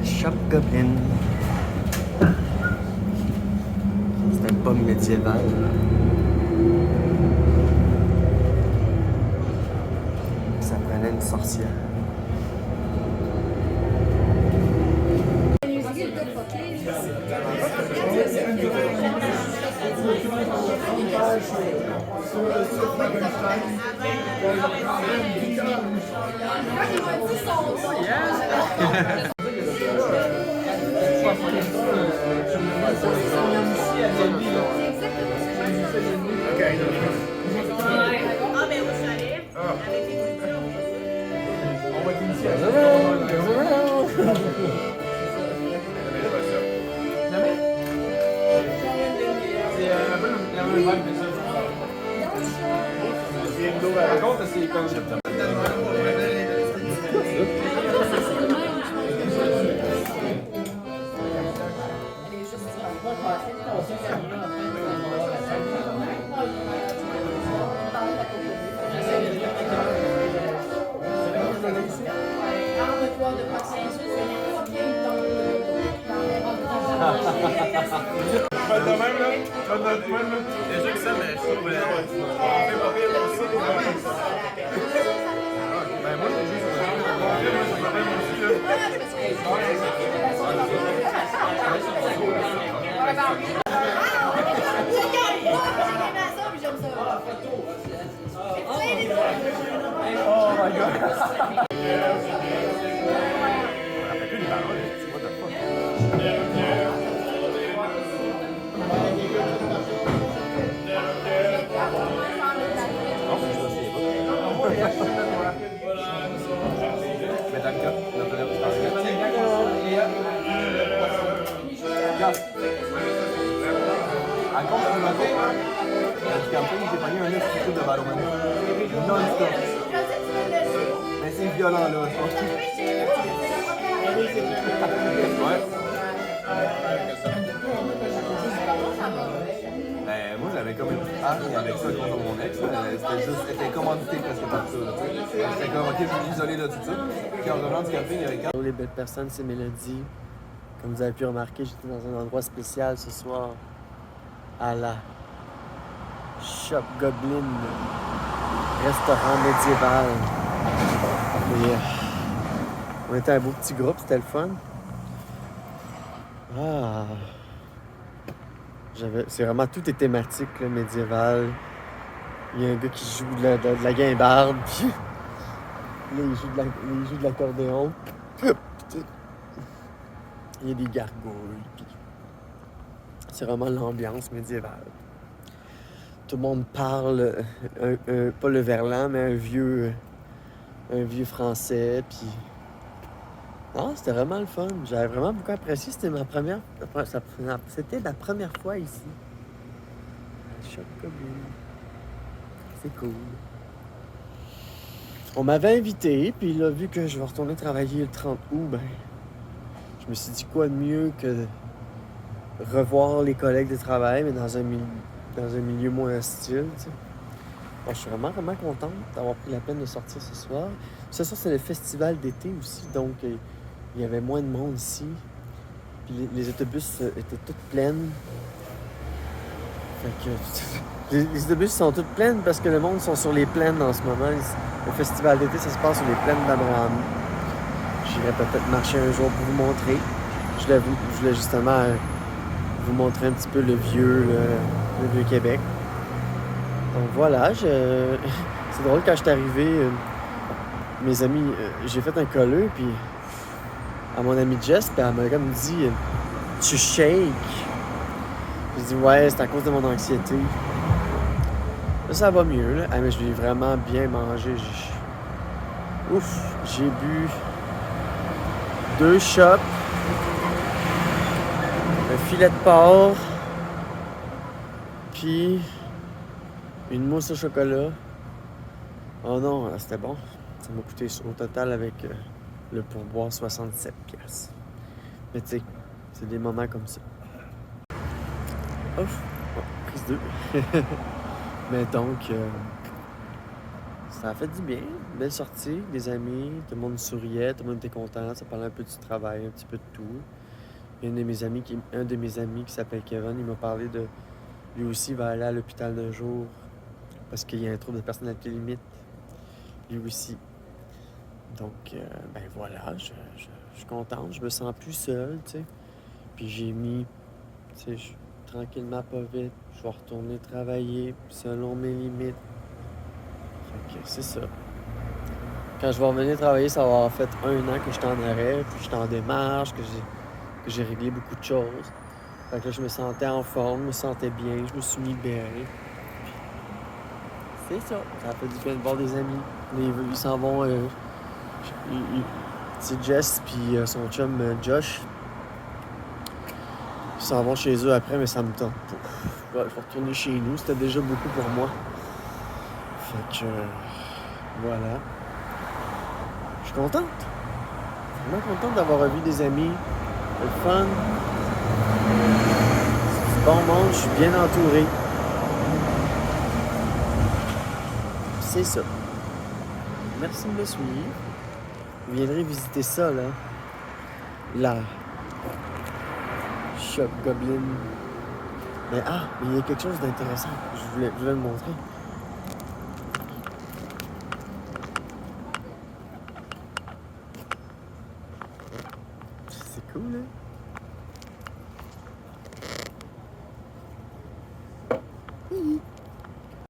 Shop Goblin. C'est un pub médiéval. Ça prenait une sorcière. Par contre, c'est comme... Pas de même, là. Pas de même, là. Déjà que ça, mais je trouve... Ben, moi, j'ai juste... Oh my god! À compte de matin, du camping, j'ai pogné un institut de ballon non-stop. Mais c'est violent là, je pense. Ouais. Ben, moi j'avais comme une arme avec ça contre mon ex. C'était commandité presque par ça. J'étais comme, ok, je suis isolé là tout ça. Puis en revenant du camping, il y avait 4. Hello les belles personnes, c'est Mélodie. Comme vous avez pu remarquer, j'étais dans un endroit spécial ce soir. À la Shop Goblin, restaurant médiéval. Et, on était un beau petit groupe, c'était le fun. Ah, c'est vraiment tout est thématique là, médiéval. Il y a un gars qui joue de la guimbarde, puis là, il joue de l'accordéon. Il y a des gargouilles. Puis c'est vraiment l'ambiance médiévale. Tout le monde parle, pas le verlan, mais un vieux français. Puis, non, c'était vraiment le fun. J'avais vraiment beaucoup apprécié. C'était la première fois ici. Shop Goblin. C'est cool. On m'avait invité, puis là, vu que je vais retourner travailler le 30 août, ben, je me suis dit quoi de mieux que de revoir les collègues de travail, mais dans un milieu moins hostile, tu sais. Bon, je suis vraiment contente d'avoir pris la peine de sortir ce soir. Ce soir, c'est le festival d'été aussi, donc il y avait moins de monde ici. Puis les autobus étaient toutes pleines. Fait que les autobus sont toutes pleines parce que le monde sont sur les plaines en ce moment. Le festival d'été, ça se passe sur les plaines d'Abraham. J'irai peut-être marcher un jour pour vous montrer. Je voulais justement vous montrer un petit peu le vieux Québec. Donc voilà, c'est drôle quand je suis arrivé, mes amis, j'ai fait un colleux, puis à mon amie Jess, puis elle m'a comme dit « Tu shakes ». J'ai dit « Ouais, c'est à cause de mon anxiété ». Là, ça va mieux, là. Ah, mais je l'ai vraiment bien mangé. J'ai bu 2 chops, un filet de porc, puis une mousse au chocolat. Oh non, c'était bon. Ça m'a coûté au total avec le pourboire 67$. Mais tu sais, c'est des moments comme ça. Ouf, prise 2. Mais donc, ça a fait du bien. Belle sortie, des amis, tout le monde souriait, tout le monde était content, ça parlait un peu du travail, un petit peu de tout. Un de mes amis qui s'appelle Kevin, il m'a parlé de... Lui aussi va aller à l'hôpital d'un jour parce qu'il y a un trouble de personnalité limite. Lui aussi. Donc, ben voilà, je suis contente, je me sens plus seul, tu sais. Puis j'ai mis, tu sais, tranquillement, pas vite, je vais retourner travailler selon mes limites. Fait que c'est ça. Quand je vais revenir travailler, ça va avoir fait 1 an que je suis en arrêt, puis je suis en démarche, que j'ai réglé beaucoup de choses. Fait que là, je me sentais en forme, je me sentais bien, je me suis libéré. C'est ça. Ça a fait du bien de voir des amis. Ils s'en vont. C'est Jess puis son chum Josh. Ils s'en vont chez eux après, mais ça me tente pas. Je vais retourner chez nous. C'était déjà beaucoup pour moi. Fait que voilà. Je suis contente. Vraiment contente d'avoir revu des amis. Le fun. C'est du bon monde. Je suis bien entouré. C'est ça. Merci de me suivre. Vous viendrez visiter ça, là. La Shop Goblin. Mais il y a quelque chose d'intéressant. Je voulais le montrer. C'est cool, hein?